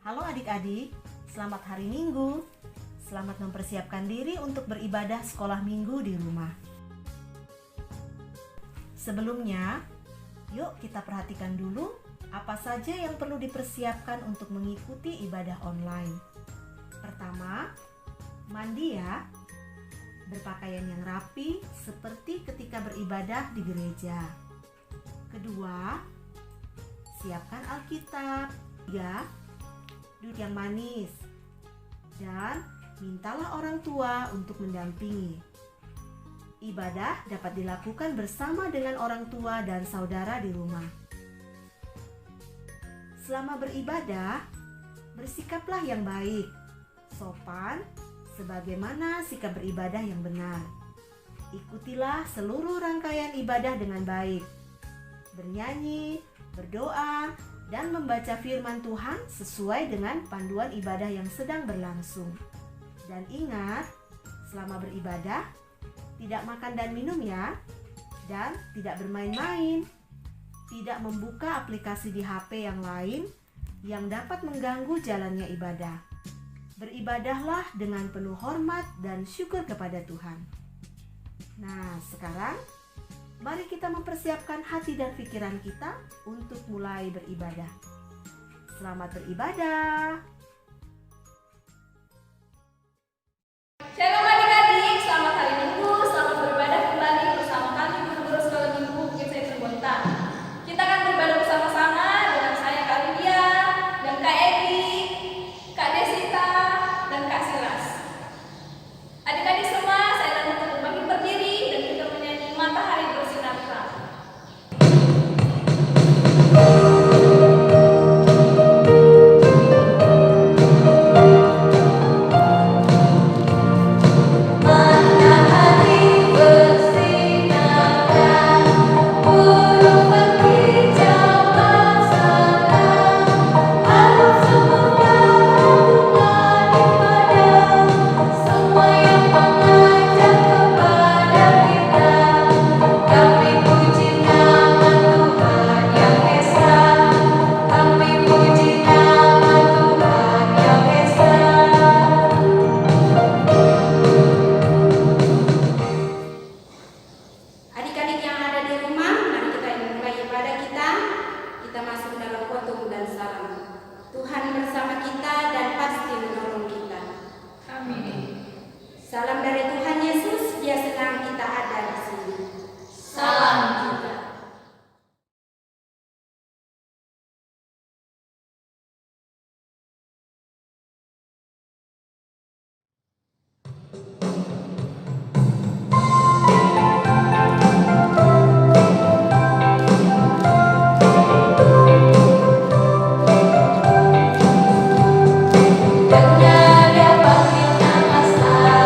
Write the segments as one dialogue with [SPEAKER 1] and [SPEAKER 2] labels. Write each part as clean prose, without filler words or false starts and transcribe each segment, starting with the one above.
[SPEAKER 1] Halo adik-adik, selamat hari Minggu. Selamat mempersiapkan diri untuk beribadah sekolah Minggu di rumah. Sebelumnya, yuk kita perhatikan dulu apa saja yang perlu dipersiapkan untuk mengikuti ibadah online. Pertama, mandi ya. Berpakaian yang rapi seperti ketika beribadah di gereja. Kedua, siapkan Alkitab. Tiga, duduk yang manis. Dan mintalah orang tua untuk mendampingi. Ibadah dapat dilakukan bersama dengan orang tua dan saudara di rumah. Selama beribadah, bersikaplah yang baik, sopan, sebagaimana sikap beribadah yang benar. Ikutilah seluruh rangkaian ibadah dengan baik. Bernyanyi, berdoa, dan membaca firman Tuhan sesuai dengan panduan ibadah yang sedang berlangsung. Dan ingat, selama beribadah, tidak makan dan minum ya, dan tidak bermain-main, tidak membuka aplikasi di HP yang lain yang dapat mengganggu jalannya ibadah. Beribadahlah dengan penuh hormat dan syukur kepada Tuhan. Nah, sekarang mari kita mempersiapkan hati dan pikiran kita untuk mulai beribadah. Selamat beribadah.
[SPEAKER 2] Shalom adik-adik, selamat hari Minggu, selamat beribadah kembali bersama kami guru-guru sekolah Minggu Bukit Saiful Gonta. Kita akan beribadah bersama-sama dengan saya Kak Lydia, dan Kak Edi, Kak Desita, dan Kak Silas. Adik-adik semua, saya dan untuk bagi berdiri dan kita menyanyi Matahari Bersinar Terang. Adik-adik yang ada di rumah, mari kita mulai ibadah kita. Kita masuk dalam khotbah dan salam. Tuhan bersama kita dan pasti menolong kita. Amin. Salam dari Tuhan Yesus, Dia senang kita ada di sini. Salam juga. Dengar dia panggil nama saya.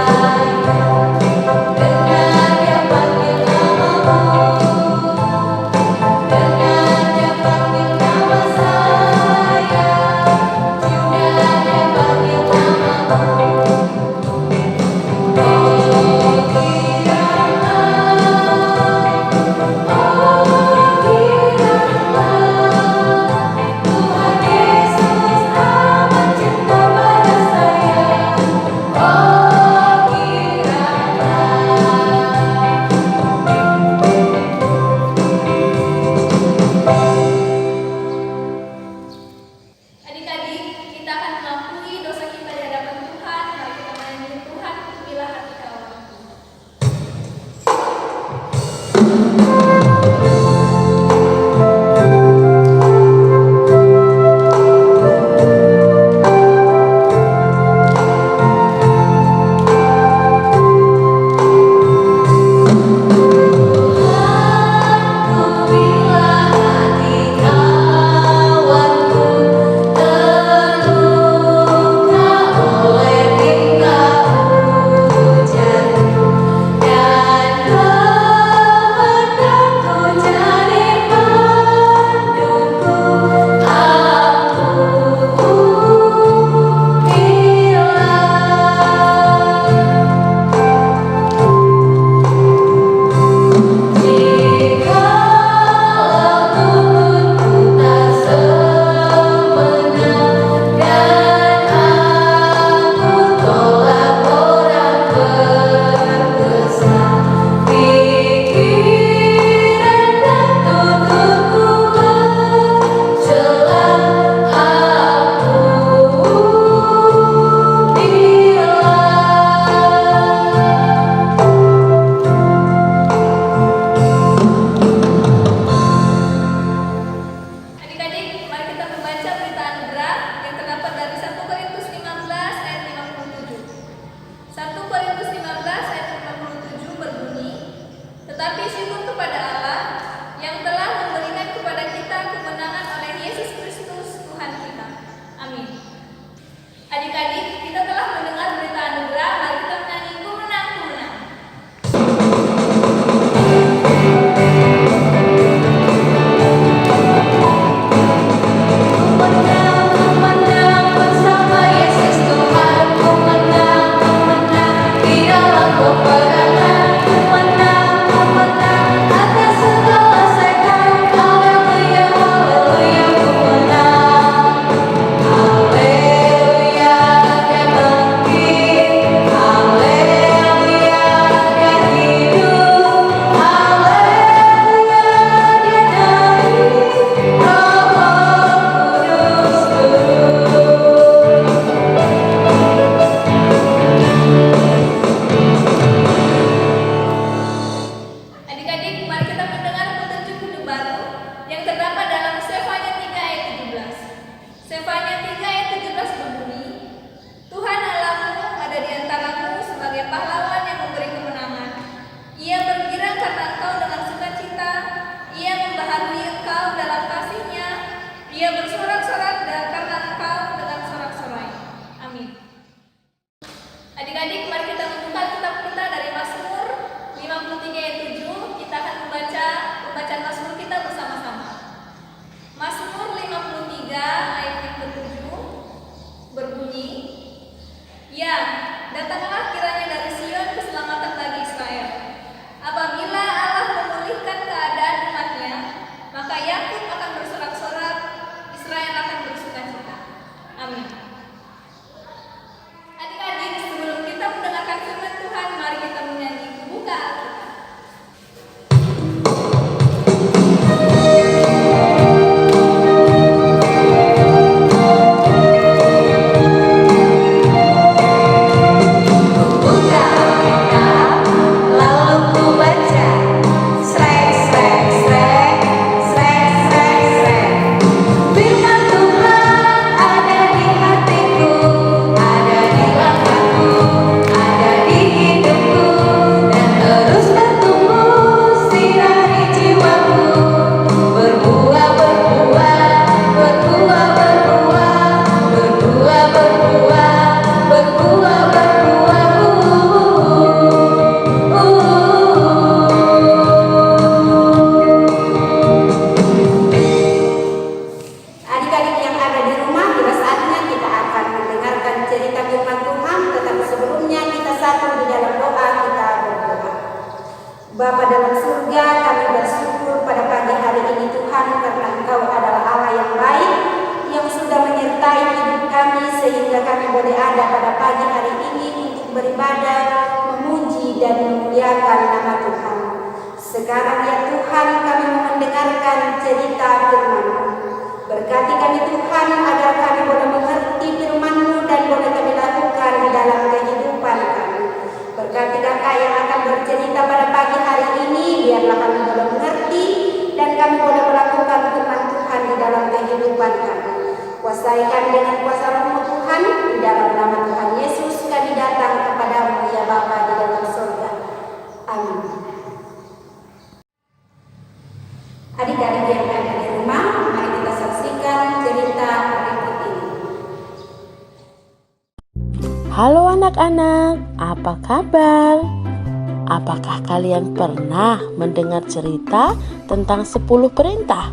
[SPEAKER 2] bersorak-sorak dan karena Engkau dengan sorak-sorai. Amin. Adik-adik, mari kita membuka kitab kita dari Mazmur 53 ayat 7. Kita akan membaca pembacaan Mazmur kita bersama-sama. Mazmur 53 ayat yang ke-7 berbunyi, "Ya, datanglah kiranya dari Sion keselamatan bagi Israel. Apabila Allah memulihkan keadaan umat-Nya, maka Yakub akan bersorak-sorak, Israel akan bersukacita." Amin. Adik-adik, sebelum kita mendengarkan firman Tuhan, mari kita menyanyi Buka Alkitab.
[SPEAKER 3] Bapa dalam surga, kami bersyukur pada pagi hari ini Tuhan, karena Engkau adalah Allah yang baik, yang sudah menyertai hidup kami sehingga kami boleh ada pada pagi hari ini untuk beribadah, memuji dan memuliakan nama Tuhan. Sekarang ya Tuhan, kami mendengarkan cerita firman-Mu. Berkati kami Tuhan, agar kami boleh mengerti firman-Mu dan boleh kami lakukan di dalam kehidupan kami. Berkati kakak yang akan bercerita pada pagi hari ini, biarlah kami boleh mengerti dan kami boleh melakukan firman Tuhan di dalam kehidupan kami. Kuasai kami dengan kuasa Roh Tuhan, di dalam nama Tuhan Yesus kami datang kepadamu ya Bapa di dalam surga. Amin. Adik-adik yang ada di rumah, mari kita saksikan cerita berikut ini.
[SPEAKER 4] Halo anak-anak, apa kabar? Apakah kalian pernah mendengar cerita tentang 10 perintah?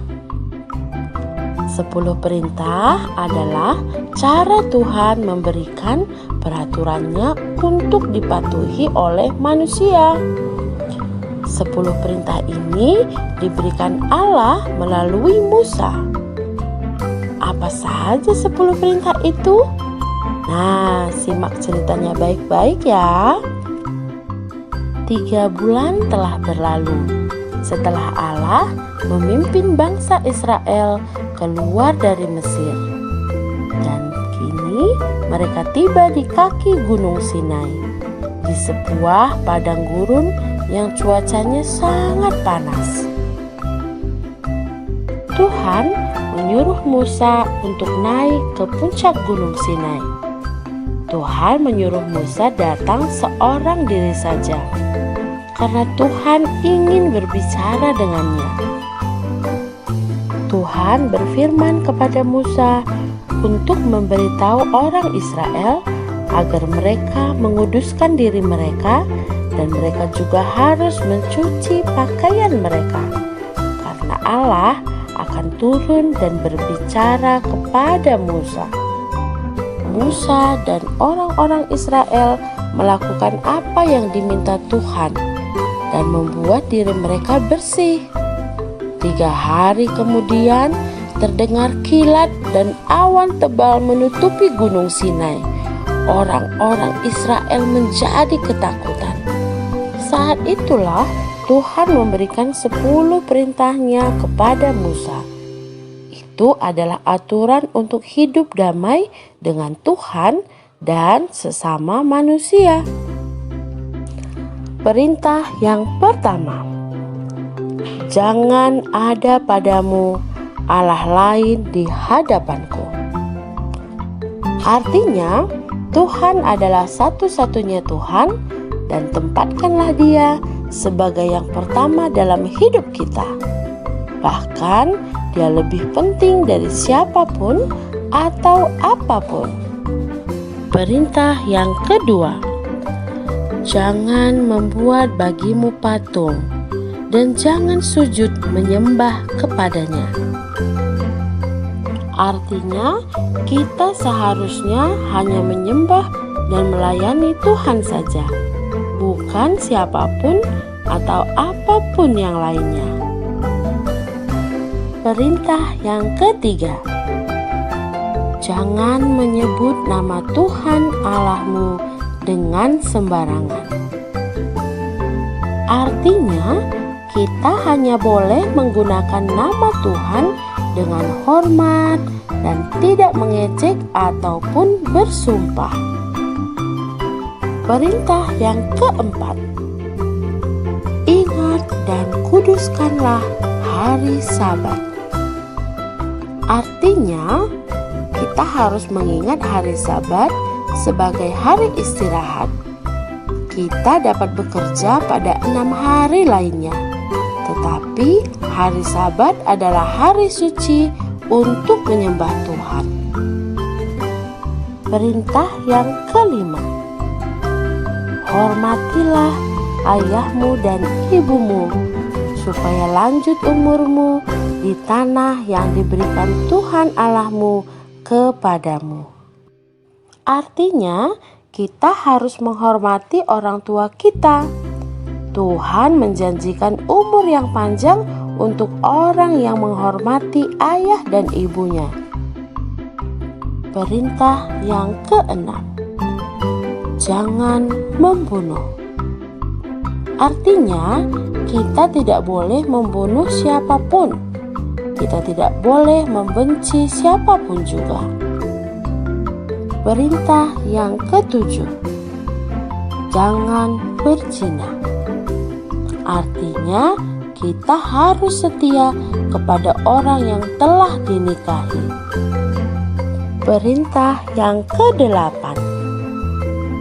[SPEAKER 4] 10 perintah adalah cara Tuhan memberikan peraturannya untuk dipatuhi oleh manusia. 10 perintah ini diberikan Allah melalui Musa. Apa saja 10 perintah itu? Nah, simak ceritanya baik-baik ya. 3 bulan telah berlalu setelah Allah memimpin bangsa Israel keluar dari Mesir. Dan kini mereka tiba di kaki Gunung Sinai, di sebuah padang gurun yang cuacanya sangat panas. Tuhan menyuruh Musa untuk naik ke puncak Gunung Sinai. Tuhan menyuruh Musa datang seorang diri saja, karena Tuhan ingin berbicara dengannya. Tuhan berfirman kepada Musa untuk memberitahu orang Israel agar mereka menguduskan diri mereka, dan mereka juga harus mencuci pakaian mereka, karena Allah akan turun dan berbicara kepada Musa. Musa dan orang-orang Israel melakukan apa yang diminta Tuhan dan membuat diri mereka bersih. 3 hari kemudian terdengar kilat dan awan tebal menutupi Gunung Sinai. Orang-orang Israel menjadi ketakutan. Saat itulah Tuhan memberikan 10 perintahnya kepada Musa. Itu adalah aturan untuk hidup damai dengan Tuhan dan sesama manusia. Perintah yang pertama, jangan ada padamu Allah lain di hadapanku. Artinya, Tuhan adalah satu-satunya Tuhan dan tempatkanlah Dia sebagai yang pertama dalam hidup kita. Bahkan dia lebih penting dari siapapun atau apapun. Perintah yang kedua, jangan membuat bagimu patung dan jangan sujud menyembah kepadanya. Artinya, kita seharusnya hanya menyembah dan melayani Tuhan saja, bukan siapapun atau apapun yang lainnya. Perintah yang ketiga, jangan menyebut nama Tuhan Allahmu dengan sembarangan. Artinya, kita hanya boleh menggunakan nama Tuhan dengan hormat dan tidak mengejek ataupun bersumpah. Perintah yang keempat, ingat dan kuduskanlah hari Sabat. Artinya, kita harus mengingat hari Sabat sebagai hari istirahat. Kita dapat bekerja pada 6 hari lainnya, tetapi hari Sabat adalah hari suci untuk menyembah Tuhan. Perintah yang kelima, hormatilah ayahmu dan ibumu, supaya lanjut umurmu di tanah yang diberikan Tuhan Allahmu kepadamu. Artinya, kita harus menghormati orang tua kita. Tuhan menjanjikan umur yang panjang untuk orang yang menghormati ayah dan ibunya. Perintah yang keenam, jangan membunuh. Artinya, kita tidak boleh membunuh siapapun. Kita tidak boleh membenci siapapun juga. Perintah yang ketujuh, jangan berzina. Artinya, kita harus setia kepada orang yang telah dinikahi. Perintah yang kedelapan,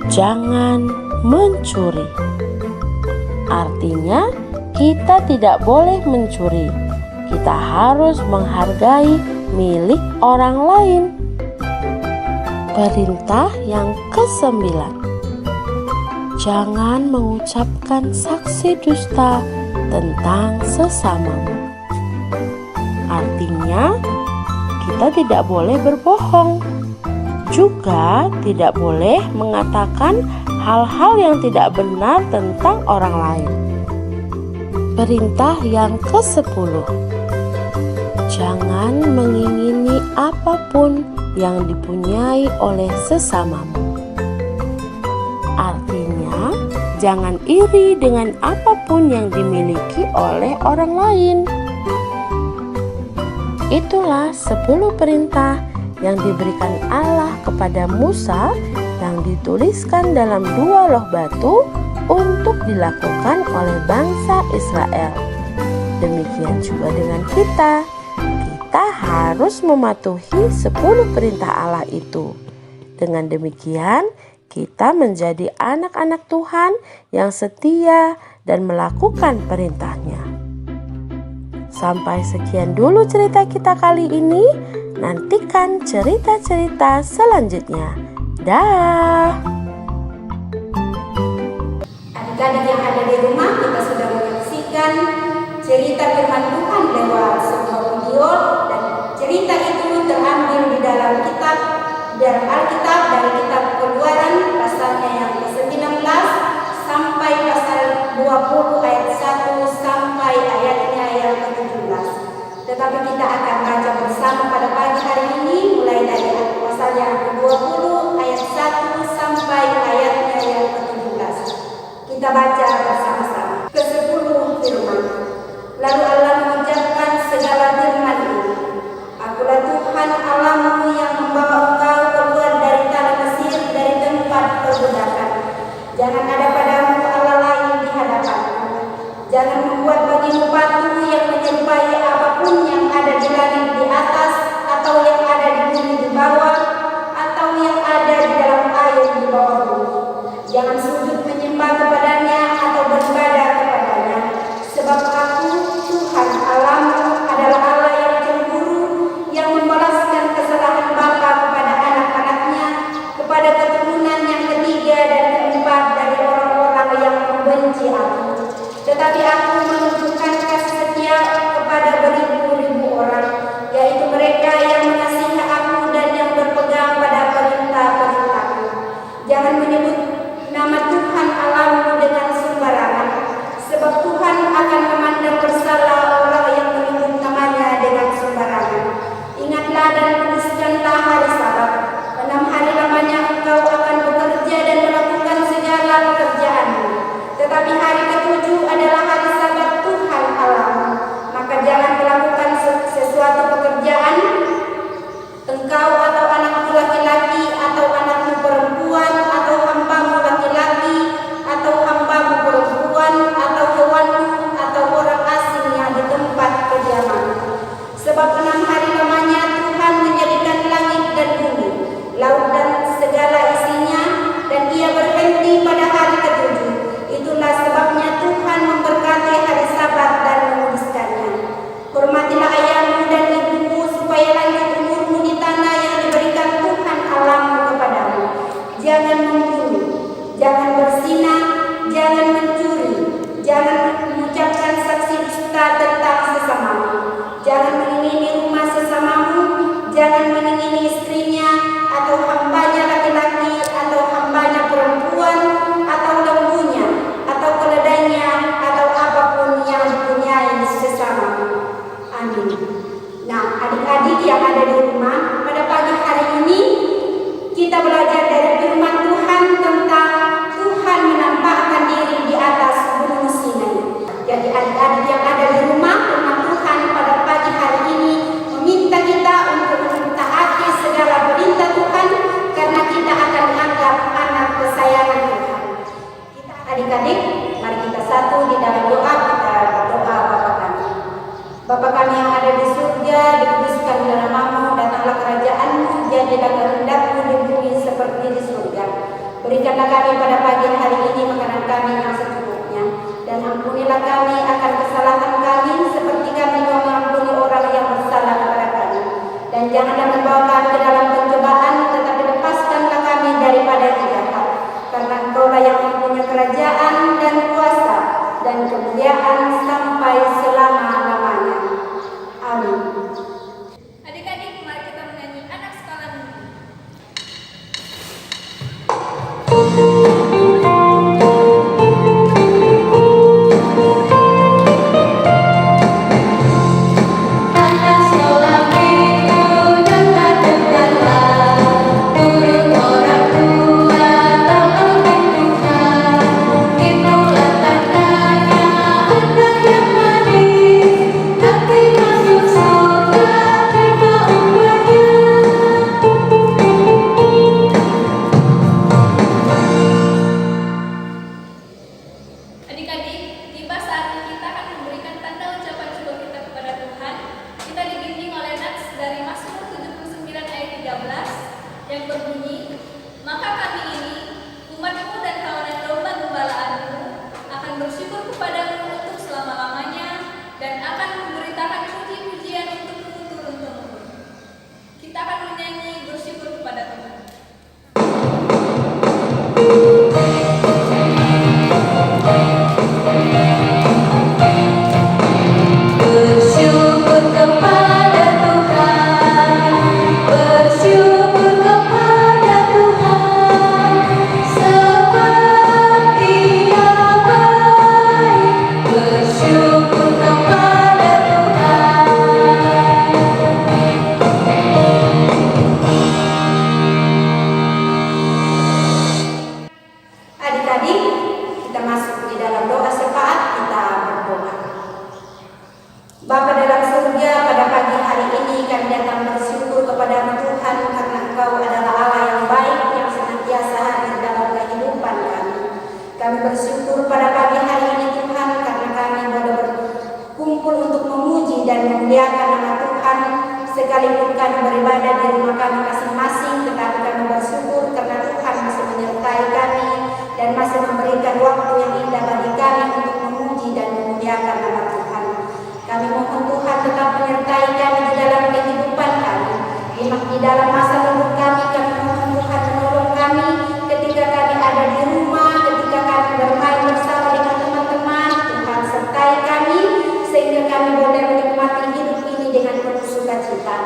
[SPEAKER 4] jangan mencuri. Artinya, kita tidak boleh mencuri. Kita harus menghargai milik orang lain. Perintah yang kesembilan, jangan mengucapkan saksi dusta tentang sesamamu. Artinya, kita tidak boleh berbohong. Juga tidak boleh mengatakan hal-hal yang tidak benar tentang orang lain. Perintah yang ke-10, jangan mengingini apapun yang dipunyai oleh sesamamu. Artinya, jangan iri dengan apapun yang dimiliki oleh orang lain. Itulah 10 perintah yang diberikan Allah kepada Musa yang dituliskan dalam 2 loh batu untuk dilakukan oleh bangsa Israel. Demikian juga dengan kita harus mematuhi 10 perintah Allah itu. Dengan demikian, kita menjadi anak-anak Tuhan yang setia dan melakukan perintahnya. Sampai sekian dulu cerita kita kali ini. Nantikan cerita-cerita selanjutnya. Dah.
[SPEAKER 3] Adik-adik yang ada di rumah, kita sudah menyaksikan cerita firman Tuhan lewat sebuah video, dan cerita itu terambil di dalam Alkitab dari kitab Keluaran pasalnya yang ke-19 sampai pasal 20 ayat 1 sampai ayatnya yang ke-17. Tetapi kita akan baca bersama pada pagi hari ini mulai dari pasal yang ke-20 ayat 1 sampai ayatnya yang ke-17. Kita baca bersama-sama. Ke-10 firman. Lalu Allah mengucapkan segala firman ini. Akulah Tuhan Allahmu yang membawa engkau keluar dari tanah Mesir, dari tempat perbudakan. Jangan ada padamu Allah lain di hadapanmu. Jangan membuat bagimu patung yang menyerupai apapun yang ada di langit di atas atau yang ada di bumi di jadilah kehendak-Mu di bumi seperti di surga. Berikanlah kami pada pagi hari ini makanan kami yang secukupnya, dan ampunilah kami akan kesalahan kami seperti kami juga mengampuni orang yang bersalah kepada kami. Dan janganlah membawa kami ke dalam pencobaan, tetapi lepaskanlah kami daripada yang jahat. Karena Engkau-lah yang mempunyai kerajaan dan kuasa dan kemuliaan sampai selama-lamanya. Amin.
[SPEAKER 2] Adik-adik, mari kita menyanyi anak skala minggu.
[SPEAKER 3] Anak sekolah minggu dengar-dengarlah, turun orang tua tahu Tuhan. Itulah tandanya anak yang manis, nanti masuk surga terima upahnya.
[SPEAKER 2] Adik-adik, tiba saatnya kita akan memberikan tanda ucapan syukur kita kepada Tuhan. Kita dibimbing oleh nats dari Mazmur 79 ayat 13 yang berbunyi, "Maka kami ini, umat-Mu dan kawanan domba gembalaanmu, akan bersyukur kepadamu untuk selama-lamanya dan akan memberitakan puji-pujian untuk-Mu turun-temurun." Kita akan menyanyi bersyukur kepada Tuhan.
[SPEAKER 3] Bersyukur kepada Tuhan, bersyukur kepada Tuhan, sebab Dia baik. Bersyukur kepada Tuhan. Adik-adik, kita masuk di dalam doa syafaat, kita berdoa. Bapa dalam surga, pada pagi hari ini kami datang bersyukur kepada Tuhan karena Engkau adalah Allah yang baik yang senantiasa hadir dalam kehidupan kami. Kami bersyukur pada pagi hari ini Tuhan karena kami boleh berkumpul untuk memuji dan memuliakan nama Tuhan, sekalipun kami beribadah di rumah kami masing-masing, tetapi kami bersyukur karena Tuhan masih menyertai kami dan masih memberikan waktu yang indah bagi kami untuk memuji dan memuliakan nama Tuhan. Kami mohon Tuhan tetap menyertai kami di dalam kehidupan kami, di dalam masa hidup kami. Kami mohon Tuhan menolong kami ketika kami ada di rumah, ketika kami bermain bersama dengan teman-teman. Tuhan sertai kami sehingga kami boleh menikmati hidup ini dengan penuh sukacita.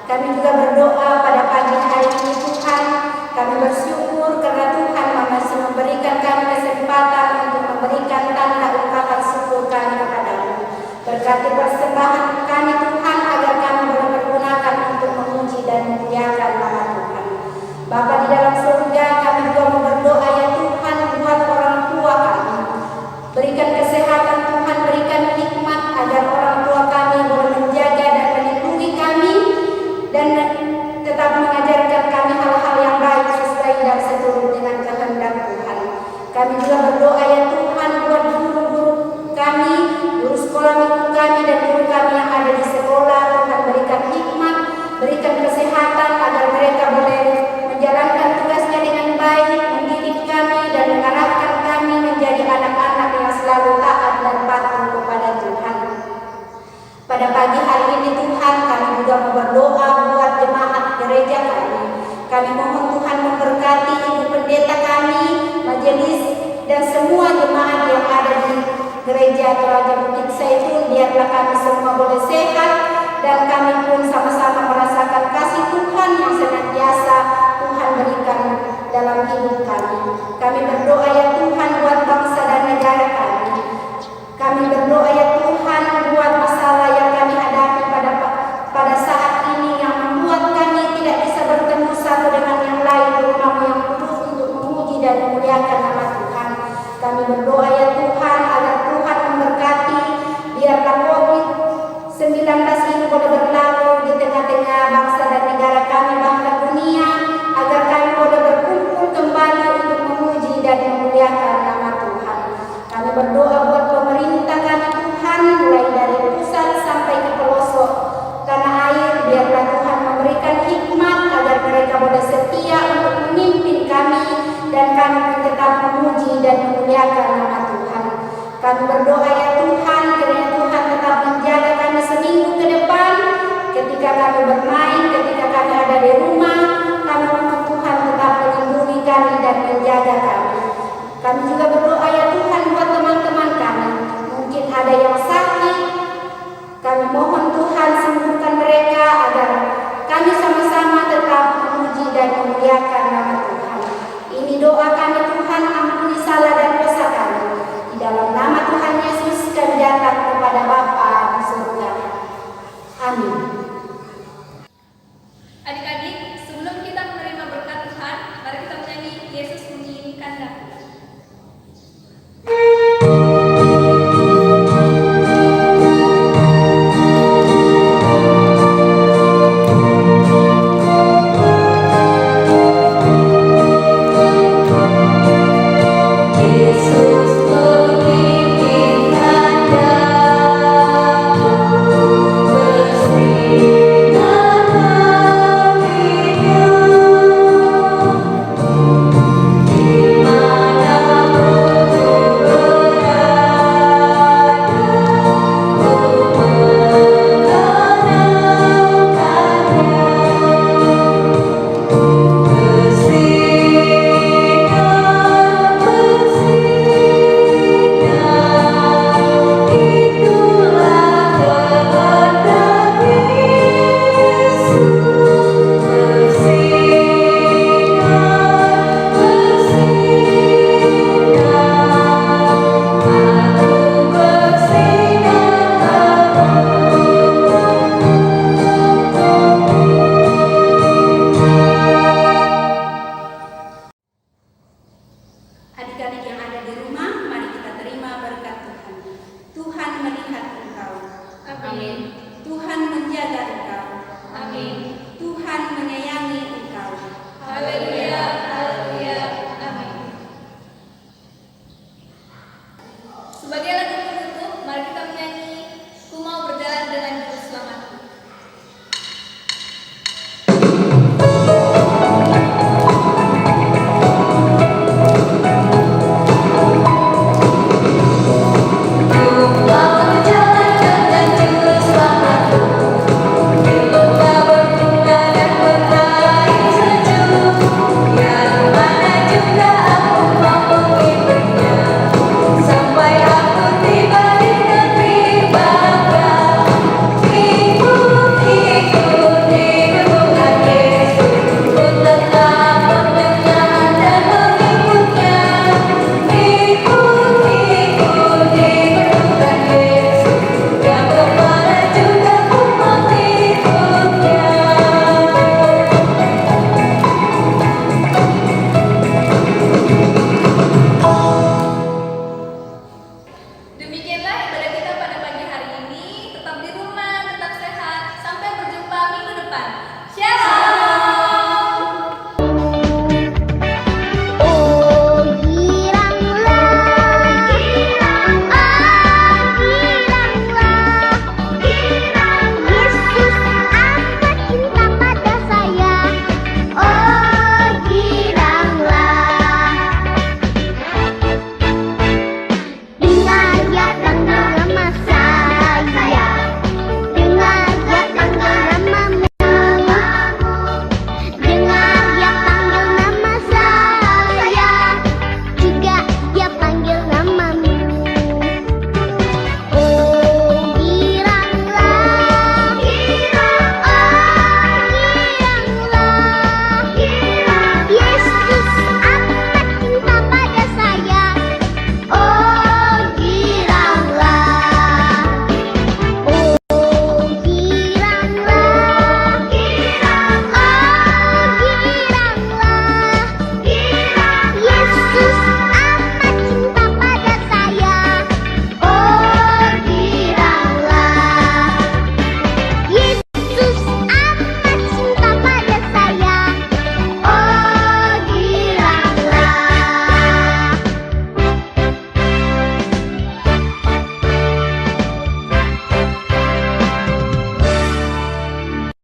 [SPEAKER 3] Kami juga berdoa pada pagi hari ini Tuhan. Kami bersyukur karena Tuhan masih memberikan kami kesempatan untuk memberikan tanda ungkapan syukur kami kepadamu. Berkati persembahan kami Tuhan agar kami boleh pergunakan untuk memuji dan memuliakan nama Tuhan. Bapa di dalam surga, kami juga mau berdoa ya Tuhan buat orang tua kami. Berikan kesehatan Tuhan, berikan hikmat agar orang tua kami boleh menjaga dan melindungi kami dan tetap mengajarkan kami hal-hal yang baik sesuai dan seturut dengan kehendak Tuhan. Kami juga berdoa ya Tuhan buat guru-guru kami, guru sekolah minggu kami dan guru kami yang ada di sekolah. Tuhan berikan hikmat, berikan kesehatan agar mereka boleh menjalankan tugasnya dengan baik, mendidik kami dan mengarahkan kami menjadi anak-anak yang selalu taat dan patuh kepada Tuhan. Pada pagi hari ini Tuhan, kami juga mau berdoa buat jemaat gereja kami. Kami mohon Tuhan memberkati ibu pendeta kami, majelis dan semua jemaat yang ada di gereja Toraja Bukit Zaitun. Biarlah kami semua boleh sehat dan kami pun sama-sama merasakan kasih Tuhan yang senantiasa